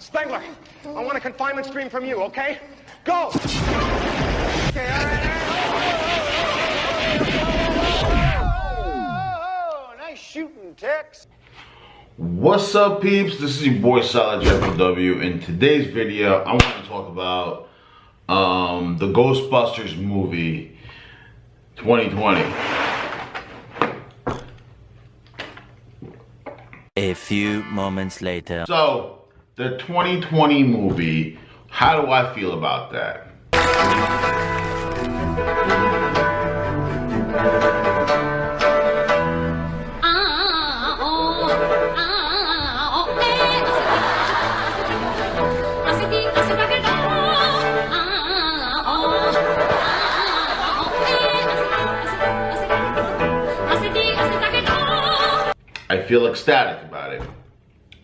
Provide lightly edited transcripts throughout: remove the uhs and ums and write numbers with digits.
Spengler, I want a confinement stream from you, okay? Go! Okay, all right. Oh, nice shooting, Tex. What's up, peeps? This is your boy Solid JFW. In today's video, I want to talk about the Ghostbusters movie 2020. A few moments later. So, the 2020 movie, how do I feel about that? I feel ecstatic about it.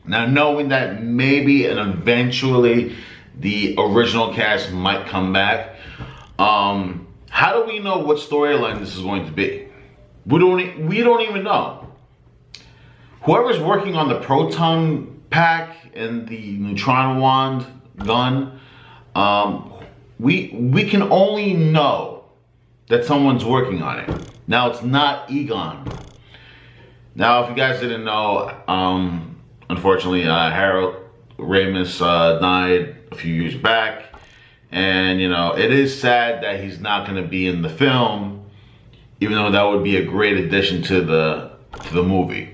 Now, knowing that maybe and eventually the original cast might come back, how do we know what storyline this is going to be? We don't even know. Whoever's working on the proton pack and the neutrona wand gun, we can only know that someone's working on it. Now, it's not Egon. Now, if you guys didn't know, unfortunately, Harold Ramis died a few years back, and you know, it is sad that he's not going to be in the film, even though that would be a great addition to the movie.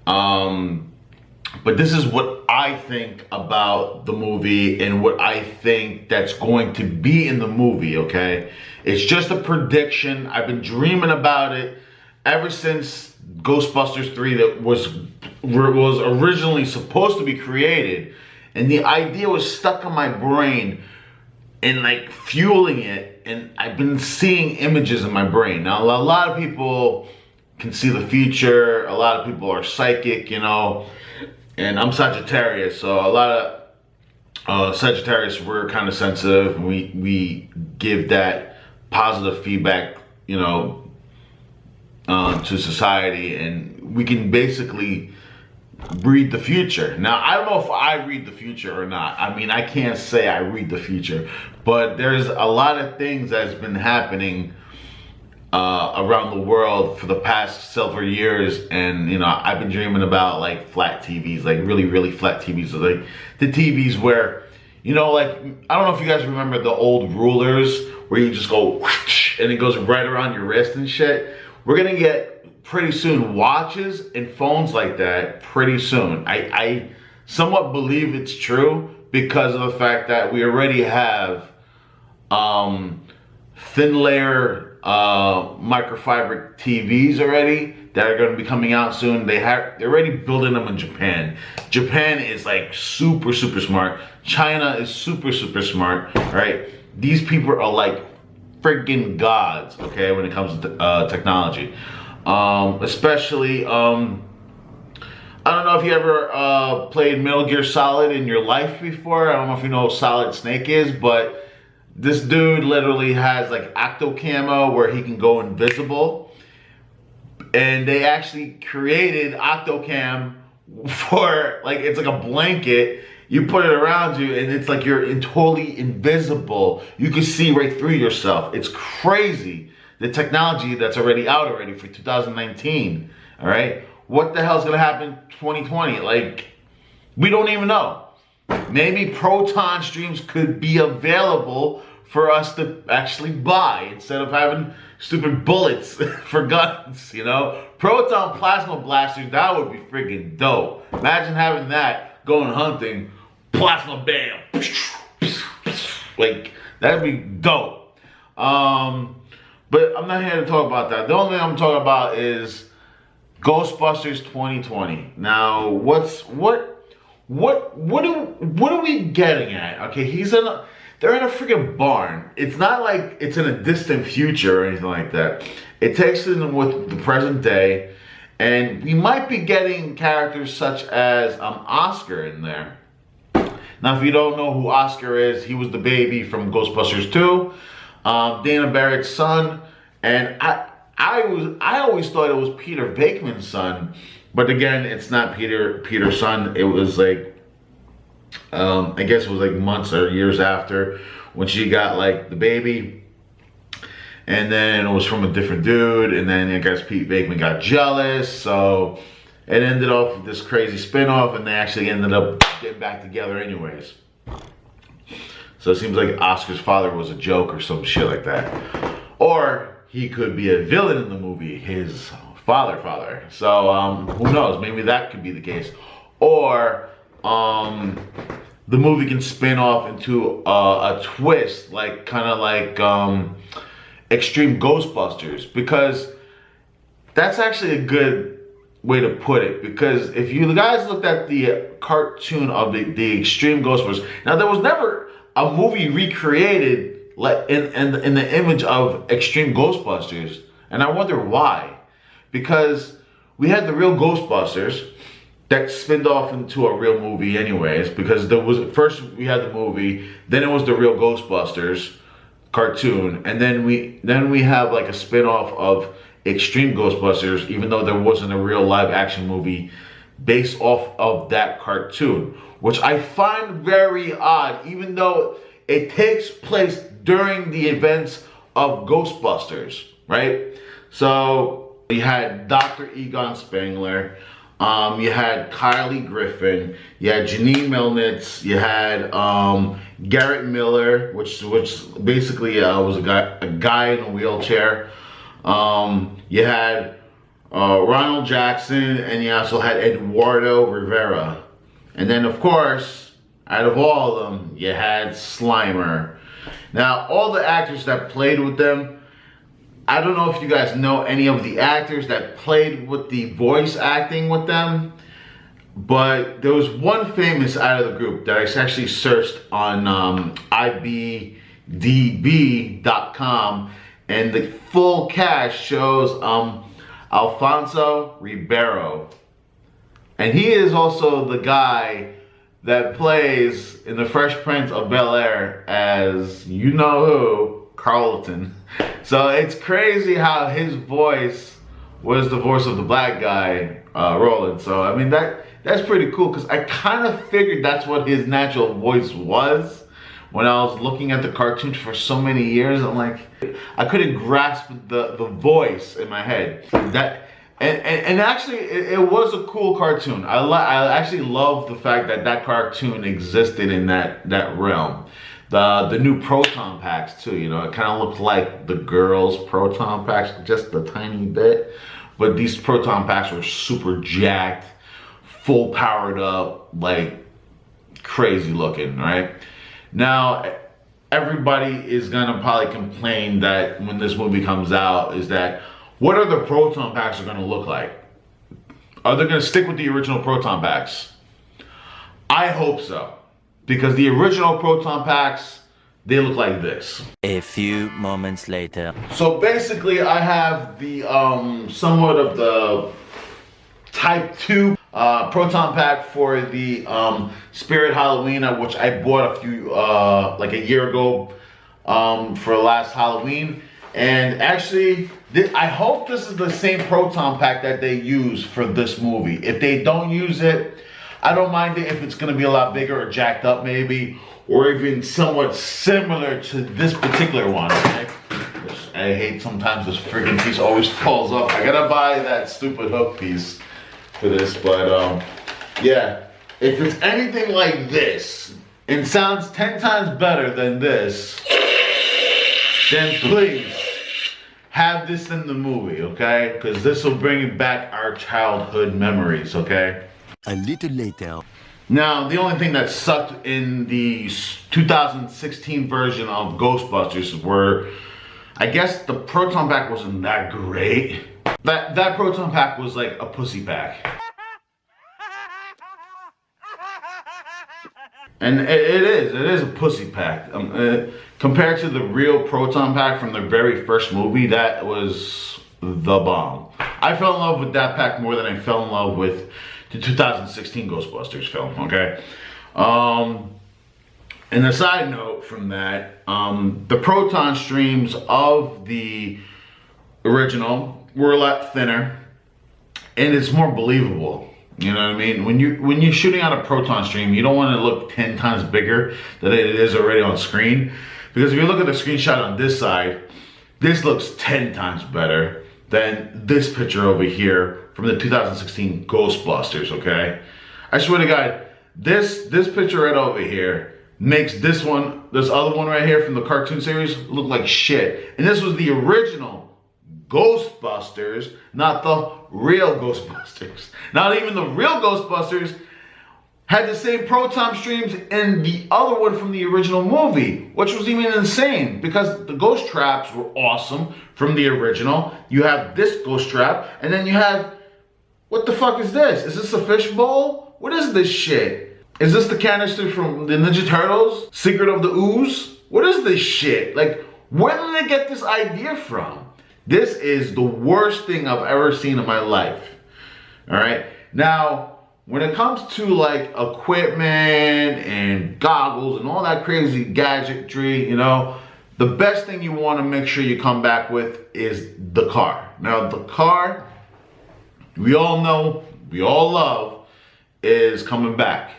But this is what I think about the movie and what I think that's going to be in the movie. Okay, it's just a prediction. I've been dreaming about it ever since Ghostbusters 3 that was originally supposed to be created, and the idea was stuck in my brain and like fueling it, and I've been seeing images in my brain. Now, a lot of people can see the future, a lot of people are psychic, you know, and I'm Sagittarius, so a lot of Sagittarius, we're kind of sensitive, and we give that positive feedback, you know, to society, and we can basically read the future. Now, I don't know if I read the future or not. I mean, I can't say I read the future, but there's a lot of things that's been happening around the world for the past several years, and you know, I've been dreaming about like flat TVs, like really flat TVs, so like the TVs where, you know, like, I don't know if you guys remember the old rulers where you just go whoosh, and it goes right around your wrist and shit. We're gonna get pretty soon watches and phones like that pretty soon. I somewhat believe it's true because of the fact that we already have thin layer microfiber TVs already that are gonna be coming out soon. They're already building them in Japan. Japan is like super smart. China is super smart, right? These people are like freaking gods, okay, when it comes to technology. Especially, I don't know if you ever played Metal Gear Solid in your life before. I don't know if you know what Solid Snake is, but this dude literally has like ecto camo where he can go invisible. And they actually created octocam for, like, it's like a blanket. You put it around you and it's like you're totally invisible. You can see right through yourself. It's crazy, the technology that's already out already for 2019, all right? What the hell's gonna happen 2020? Like, we don't even know. Maybe proton streams could be available for us to actually buy instead of having stupid bullets for guns, you know? Proton plasma blasters, that would be freaking dope. Imagine having that going hunting. Plasma bam, like that'd be dope. But I'm not here to talk about that. The only thing I'm talking about is Ghostbusters 2020. Now, what are we getting at? Okay, they're in a freaking barn. It's not like it's in a distant future or anything like that. It takes in with the present day, and we might be getting characters such as Oscar in there. Now, if you don't know who Oscar is, he was the baby from Ghostbusters 2, Dana Barrett's son, and I always thought it was Peter Bakeman's son, but again, it's not Peter's son. It was like I guess it was like months or years after when she got like the baby. And then it was from a different dude. And then I guess Pete Venkman got jealous. So it ended off with this crazy spinoff, and they actually ended up getting back together anyways. So it seems like Oscar's father was a joke or some shit like that. Or he could be a villain in the movie, his father. So who knows? Maybe that could be the case. Or the movie can spin off into a twist, like kind of like Extreme Ghostbusters, because that's actually a good way to put it. Because if you guys looked at the cartoon of the Extreme Ghostbusters, now there was never a movie recreated like in the image of Extreme Ghostbusters, and I wonder why. Because we had the real Ghostbusters that spinned off into a real movie anyways, because there was first we had the movie, then it was the real Ghostbusters cartoon, and then we have like a spin-off of Extreme Ghostbusters, even though there wasn't a real live action movie based off of that cartoon, which I find very odd, even though it takes place during the events of Ghostbusters, right? So you had Dr. Egon Spengler, you had Kylie Griffin, you had Janine Melnitz, you had Garrett Miller, which basically was a guy in a wheelchair. You had Ronald Jackson, and you also had Eduardo Rivera. And then of course, out of all of them, you had Slimer. Now, all the actors that played with them, I don't know if you guys know any of the actors that played with the voice acting with them, but there was one famous out of the group that I actually searched on IBDB.com, and the full cast shows Alfonso Ribeiro. And he is also the guy that plays in the Fresh Prince of Bel-Air as, you know who, Carlton. So it's crazy how his voice was the voice of the black guy, Roland. So I mean that's pretty cool, because I kind of figured that's what his natural voice was when I was looking at the cartoon for so many years. I'm like, I couldn't grasp the voice in my head. And actually, it was a cool cartoon. I actually love the fact that cartoon existed in that realm. The new proton packs too, you know, it kind of looked like the girls' proton packs, just a tiny bit. But these proton packs were super jacked, full powered up, like crazy looking, right? Now, everybody is gonna probably complain that when this movie comes out is that, what are the proton packs are gonna look like? Are they gonna stick with the original proton packs? I hope so. Because the original proton packs, they look like this. A few moments later. So basically I have the somewhat of the type 2 proton pack for the Spirit Halloween, which I bought a few like a year ago for last Halloween. And actually, I hope this is the same proton pack that they use for this movie. If they don't use it, I don't mind it if it's going to be a lot bigger or jacked up maybe, or even somewhat similar to this particular one, okay? Which I hate sometimes this friggin' piece always falls off. I gotta buy that stupid hook piece for this, but yeah. If it's anything like this, and sounds 10 times better than this, then please have this in the movie, okay? Because this will bring back our childhood memories, okay? A little later. Now, the only thing that sucked in the 2016 version of Ghostbusters were, I guess the proton pack wasn't that great. That proton pack was like a pussy pack. And it is a pussy pack. Compared to the real proton pack from the very first movie, that was the bomb. I fell in love with that pack more than I fell in love with the 2016 Ghostbusters film, okay? And a side note from that, the proton streams of the original were a lot thinner, and it's more believable. You know what I mean? When you're shooting on a proton stream, you don't want to look 10 times bigger than it is already on screen. Because if you look at the screenshot on this side, this looks 10 times better than this picture over here from the 2016 Ghostbusters, okay? I swear to God, this picture right over here makes this other one right here from the cartoon series look like shit. And this was the original Ghostbusters, not the real Ghostbusters. Not even the real Ghostbusters had the same proton streams in the other one from the original movie, which was even insane because the ghost traps were awesome from the original. You have this ghost trap, and then you have, what the fuck is this? Is this a fishbowl? What is this shit? Is this the canister from the Ninja Turtles? Secret of the Ooze? What is this shit? Like, where did they get this idea from? This is the worst thing I've ever seen in my life. All right. Now, when it comes to like equipment and goggles and all that crazy gadgetry, you know, the best thing you want to make sure you come back with is the car. Now, the car, we all know, we all love, is coming back.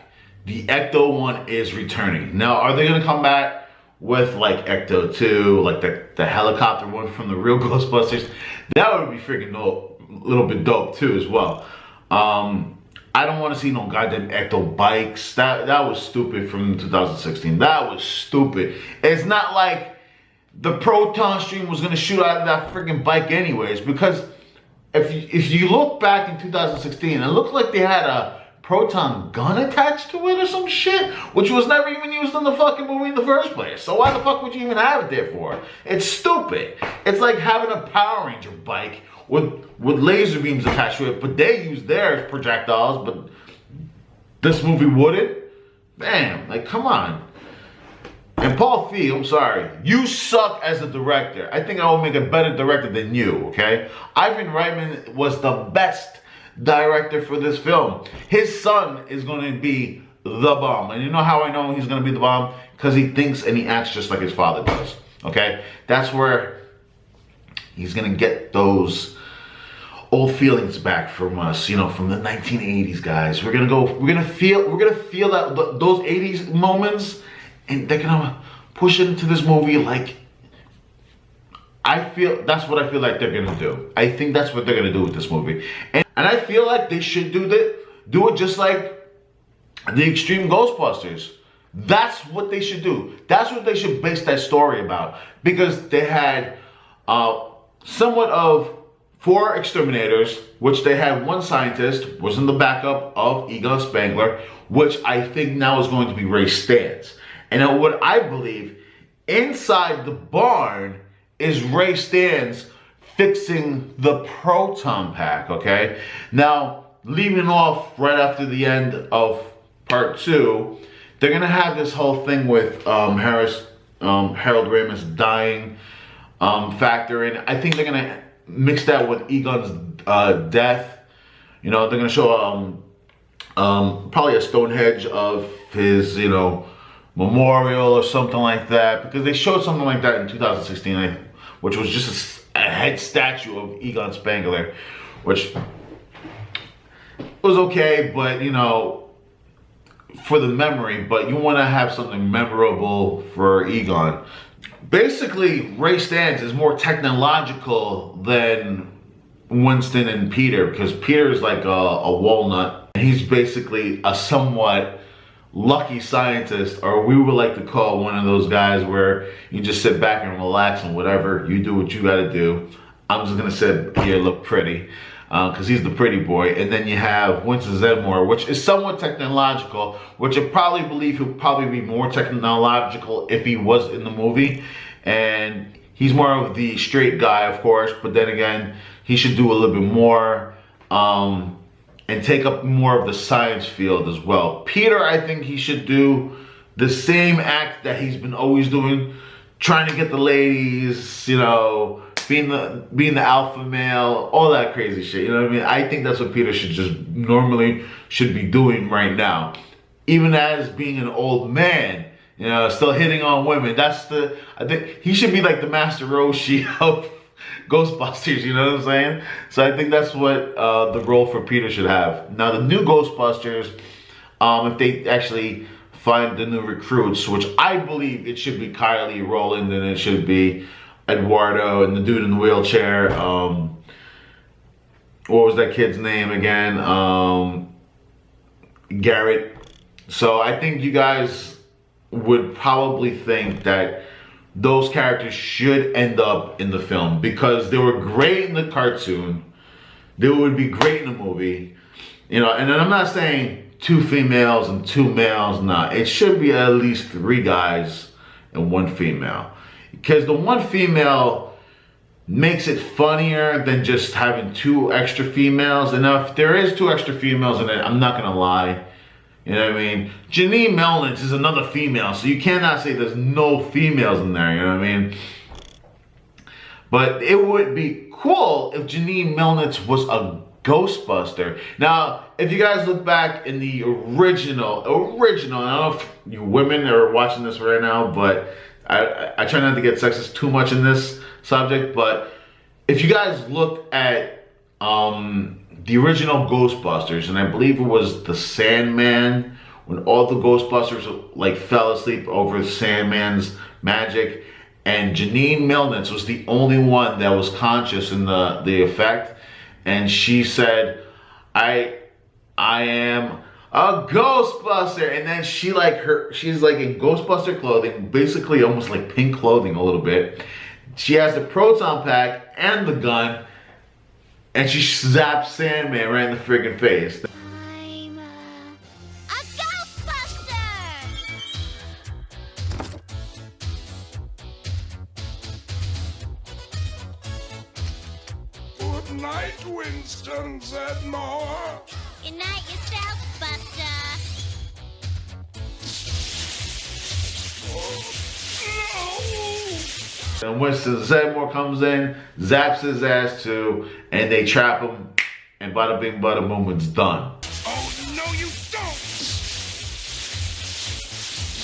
The Ecto one is returning. Now, are they going to come back with like Ecto 2, like the helicopter one from the real Ghostbusters? That would be freaking dope, a little bit dope too as well. I don't want to see no goddamn Ecto bikes. That was stupid from 2016. That was stupid. It's not like the proton stream was gonna shoot out of that freaking bike anyways, because if you look back in 2016, it looked like they had a proton gun attached to it or some shit, which was never even used in the fucking movie in the first place. So why the fuck would you even have it there for? It's stupid. It's like having a Power Ranger bike with laser beams attached to it, but they use their projectiles, but this movie wouldn't? Damn, like, come on. And Paul Feig, I'm sorry, you suck as a director. I think I will make a better director than you, okay? Ivan Reitman was the best director for this film. His son is going to be the bomb. And you know how I know he's going to be the bomb? Because he thinks and he acts just like his father does, okay? That's where he's going to get those old feelings back from us, you know, from the 1980s, guys. We're gonna feel that those 80s moments, and they're gonna push it into this movie. Like, that's what I feel like they're gonna do. I think that's what they're gonna do with this movie, and I feel like they should do it just like the Extreme Ghostbusters. That's what they should do. That's what they should base that story about, because they had somewhat of 4 exterminators, which they had one scientist, was in the backup of Egon Spengler, which I think now is going to be Ray Stantz. And what I believe, inside the barn is Ray Stantz fixing the proton pack, okay? Now, leaving off right after the end of part 2, they're gonna have this whole thing with Harold Ramis dying factor in. I think they're gonna mix that with Egon's death. You know, they're gonna show probably a Stonehenge of his, you know, memorial or something like that, because they showed something like that in 2016, which was just a head statue of Egon Spengler, which was okay, but you know, for the memory. But you want to have something memorable for Egon. Basically, Ray Stantz is more technological than Winston and Peter, because Peter is like a walnut. He's basically a somewhat lucky scientist, or we would like to call one of those guys where you just sit back and relax and whatever, you do what you gotta do. I'm just gonna sit here, look pretty, because he's the pretty boy. And then you have Winston Zeddemore, which is somewhat technological, which I probably believe he'll probably be more technological if he was in the movie. And he's more of the straight guy, of course, but then again, he should do a little bit more and take up more of the science field as well. Peter, I think he should do the same act that he's been always doing, trying to get the ladies, you know, being the alpha male, all that crazy shit, you know what I mean? I think that's what Peter should be doing right now. Even as being an old man, you know, still hitting on women. I think he should be like the Master Roshi Ghostbusters, you know what I'm saying? So I think that's what the role for Peter should have. Now the new Ghostbusters, if they actually find the new recruits, which I believe it should be Kylie, Roland, and it should be Eduardo and the dude in the wheelchair. What was that kid's name again? Garrett. So I think you guys would probably think that those characters should end up in the film because they were great in the cartoon. They would be great in the movie. You know, and I'm not saying 2 females and 2 males. Nah, it should be at least 3 guys and 1 female. Because the 1 female makes it funnier than just having 2 extra females. And if there is 2 extra females in it, I'm not gonna lie. You know what I mean? Janine Melnitz is another female, so you cannot say there's no females in there, you know what I mean? But it would be cool if Janine Melnitz was a Ghostbuster. Now, if you guys look back in the original, I don't know if you women are watching this right now, but I try not to get sexist too much in this subject, but if you guys look at the original Ghostbusters, and I believe it was the Sandman, when all the Ghostbusters like fell asleep over Sandman's magic, and Janine Melnitz was the only one that was conscious in the effect, and she said, I am a Ghostbuster, and then she's like in Ghostbuster clothing, basically almost like pink clothing a little bit. She has the proton pack and the gun, and she zaps Sandman right in the friggin' face. I'm a Ghostbuster! Good night, Winston Zedmore. Good night yourself, Buster. No! And Winston Zedmore comes in, zaps his ass too, and they trap him, and bada bing bada boom, it's done. Oh, no, you don't!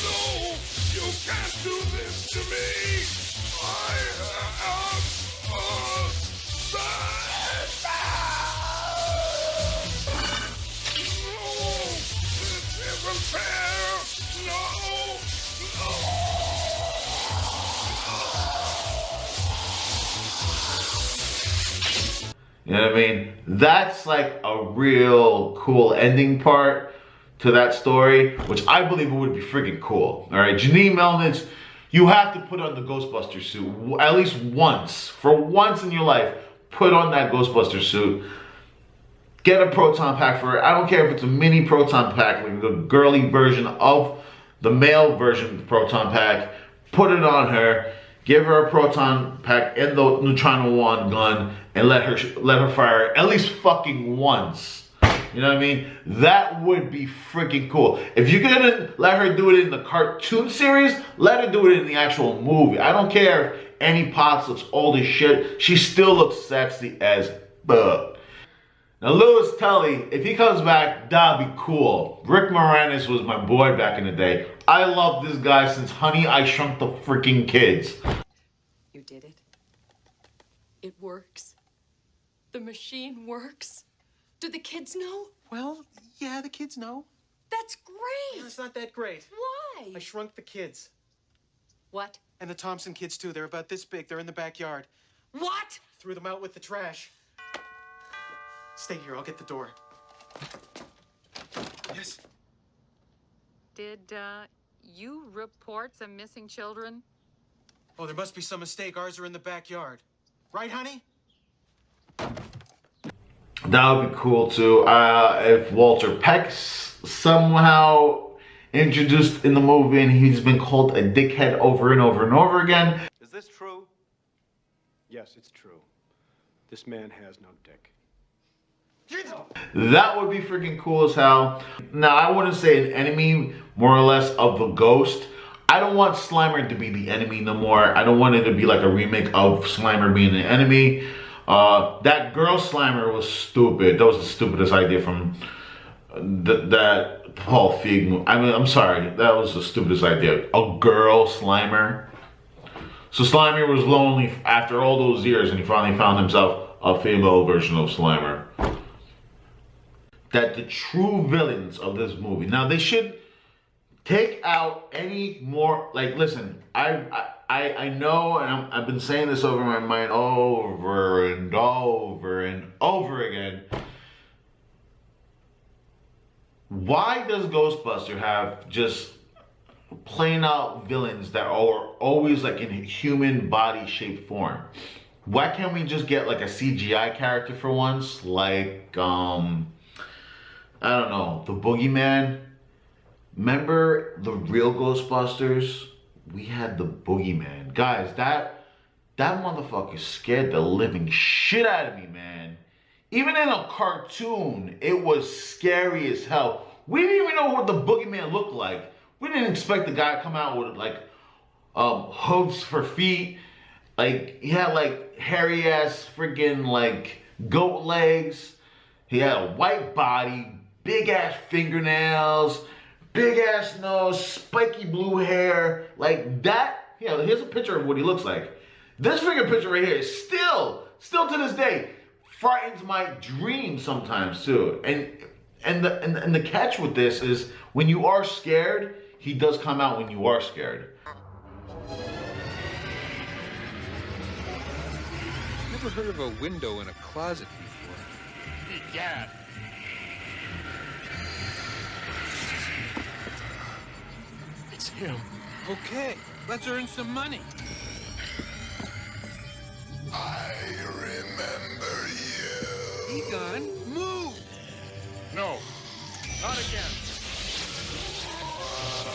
No, you can't do this to me! I am No, this isn't fair! No! You know what I mean? That's like a real cool ending part to that story, which I believe it would be freaking cool. All right, Janine Melnitz, you have to put on the Ghostbuster suit at least once. For once in your life, put on that Ghostbuster suit. Get a proton pack for it. I don't care if it's a mini proton pack, like the girly version of the male version of the proton pack. Put it on her. Give her a proton pack and the neutrona wand gun, and let her fire at least fucking once. You know what I mean? That would be freaking cool. If you're gonna let her do it in the cartoon series, let her do it in the actual movie. I don't care if Annie Potts looks old as shit. She still looks sexy as fuck. Now Louis Tully, if he comes back, that'd be cool. Rick Moranis was my boy back in the day. I love this guy since Honey, I Shrunk the Freaking Kids. You did it. It works. The machine works. Do the kids know? Well, yeah, the kids know. That's great. It's not that great. Why? I shrunk the kids. What? And the Thompson kids, too. They're about this big. They're in the backyard. What? Threw them out with the trash. Stay here. I'll get the door. Yes. Did you report some missing children? Oh, there must be some mistake. Ours are in the backyard. Right, honey? That would be cool too. If Walter Peck's somehow introduced in the movie and he's been called a dickhead over and over and over again. Is this true? Yes, it's true. This man has no dick. That would be freaking cool as hell. Now, I wouldn't say an enemy, more or less, of the Ghost. I don't want Slimer to be the enemy no more. I don't want it to be like a remake of Slimer being the enemy. That girl Slimer was stupid. That was the stupidest idea from that Paul Feig movie. I mean, I'm sorry. That was the stupidest idea. A girl Slimer. So Slimer was lonely after all those years, and he finally found himself a female version of Slimer. That the true villains of this movie, now they should take out any more, like, listen, I know, and I've been saying this over my mind over and over and over again. Why does Ghostbuster have just plain out villains that are always like in human body shaped form? Why can't we just get like a CGI character for once? Like, I don't know, the Boogeyman. Remember the real Ghostbusters? We had the Boogeyman. Guys, that motherfucker scared the living shit out of me, man. Even in a cartoon, it was scary as hell. We didn't even know what the Boogeyman looked like. We didn't expect the guy to come out with like hooves for feet. Like, he had like hairy ass freaking like goat legs. He had a white body, big ass fingernails, big ass nose, spiky blue hair, like that. You know, here's a picture of what he looks like. This freaking picture right here is still to this day frightens my dreams sometimes too. And the catch with this is when you are scared, he does come out when you are scared. Never heard of a window in a closet before. Yeah. It's him. Okay, let's earn some money. I remember you. Egon, move! No, not again.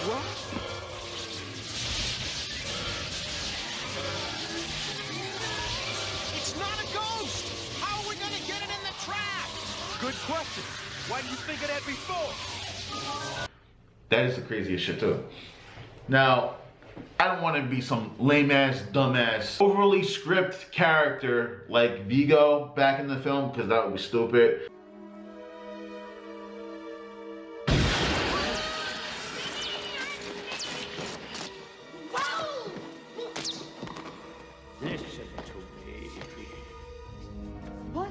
What? It's not a ghost. How are we gonna get it in the trap? Good question. Why didn't you think of that before? That is the craziest shit too. Now, I don't want to be some lame-ass, dumb-ass, overly script character like Vigo back in the film, because that would be stupid. Listen to me. What?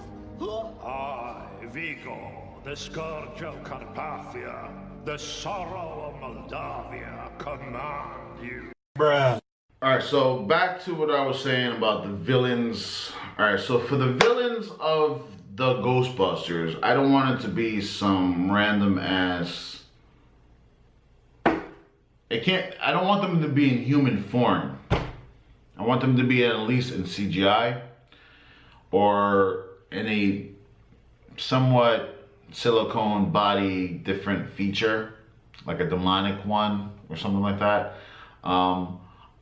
I, Vigo, the scourge of Carpathia, the sorrow of Moldavia, command you. Alright, so back to what I was saying about the villains. Alright, so for the villains of the Ghostbusters, I don't want it to be some random ass... I don't want them to be in human form. I want them to be at least in CGI or in a somewhat silicone body different feature, like a demonic one or something like that.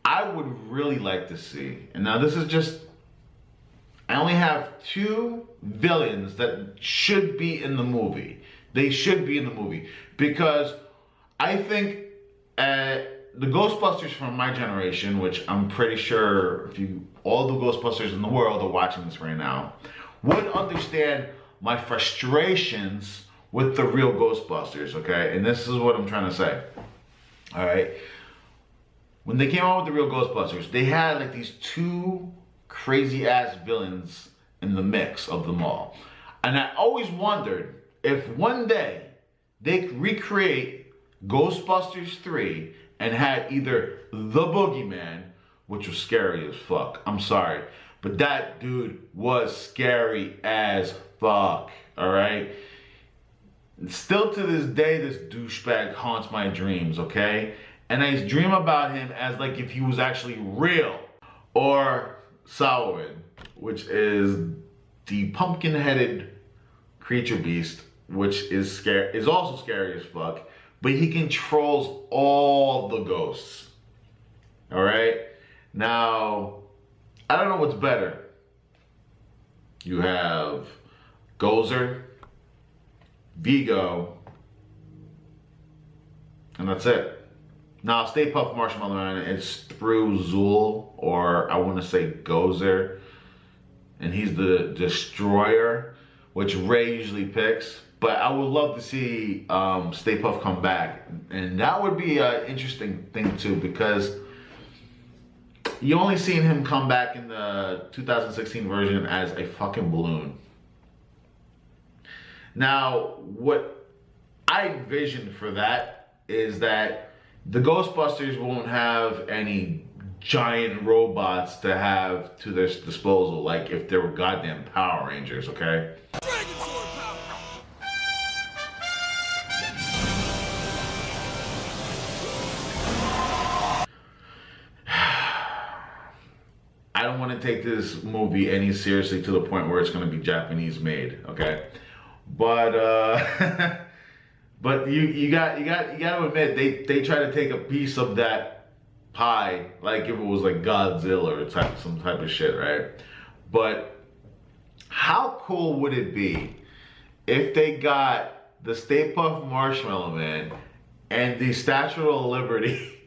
I would really like to see, and now this is just, I only have 2 villains that should be in the movie. They should be in the movie because I think the Ghostbusters from my generation, which I'm pretty sure all the Ghostbusters in the world are watching this right now, would understand my frustrations with the real Ghostbusters, okay? And this is what I'm trying to say, all right? When they came out with the real Ghostbusters, they had like these 2 crazy ass villains in the mix of them all. And I always wondered if one day they could recreate Ghostbusters 3 and had either the Boogeyman, which was scary as fuck, I'm sorry, but that dude was scary as fuck, alright? Still to this day, this douchebag haunts my dreams, okay? And I dream about him as like if he was actually real. Or Salwin, which is the pumpkin-headed creature beast, which is also scary as fuck, but he controls all the ghosts. All right? Now, I don't know what's better. You have Gozer, Vigo, and that's it. Now, Stay Puft Marshmallow Man, it's through Zool, or I want to say Gozer, and he's the destroyer, which Ray usually picks. But I would love to see Stay Puft come back, and that would be an interesting thing too, because you only seen him come back in the 2016 version as a fucking balloon. Now, what I envision for that is that the Ghostbusters won't have any giant robots to have to their disposal, like if they were goddamn Power Rangers, okay? Dragon Sword power! I don't want to take this movie any seriously to the point where it's going to be Japanese made, okay? But but you got to admit they try to take a piece of that pie, like if it was like Godzilla or some type of shit, right? But how cool would it be if they got the Stay Puft Marshmallow Man and the Statue of Liberty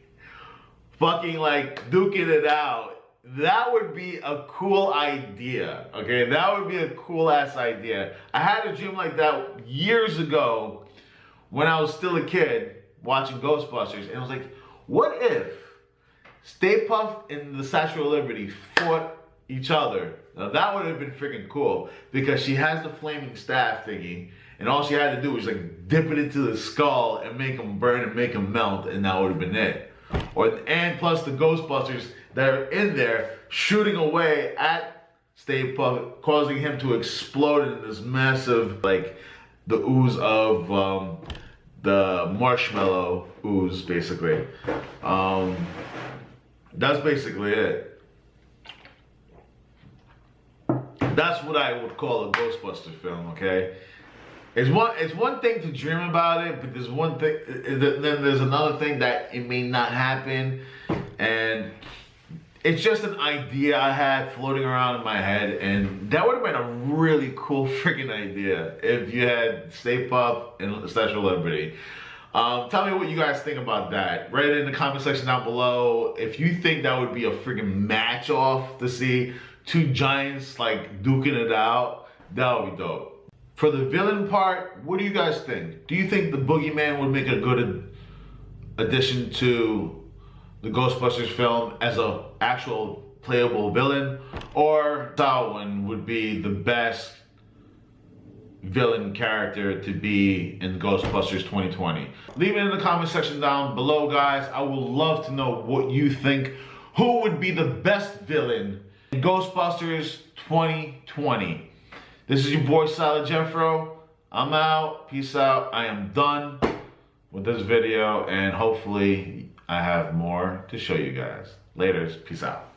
fucking like duking it out? That would be a cool idea, okay? That would be a cool ass idea. I had a dream like that years ago when I was still a kid watching Ghostbusters, and I was like, what if Stay Puft and the Statue of Liberty fought each other? Now that would have been freaking cool, because she has the flaming staff thingy, and all she had to do was like dip it into the skull and make him burn and make him melt, and that would have been it. And plus the Ghostbusters that are in there shooting away at Stay Puft, causing him to explode in this massive, like, the ooze of the marshmallow ooze, basically. That's basically it. That's what I would call a Ghostbuster film, okay? It's one thing to dream about it, but there's one thing, then there's another thing that it may not happen, and it's just an idea I had floating around in my head, and that would have been a really cool freaking idea if you had Stay Puft and Statue of Liberty. Tell me what you guys think about that. Write it in the comment section down below. If you think that would be a freaking match off to see two giants like duking it out, that would be dope. For the villain part, what do you guys think? Do you think the Boogeyman would make a good addition to the Ghostbusters film as an actual playable villain? Or Samhain would be the best villain character to be in Ghostbusters 2020? Leave it in the comment section down below, guys. I would love to know what you think. Who would be the best villain in Ghostbusters 2020? This is your boy Solid Jeffro. I'm out. Peace out. I am done with this video, and hopefully I have more to show you guys. Laters. Peace out.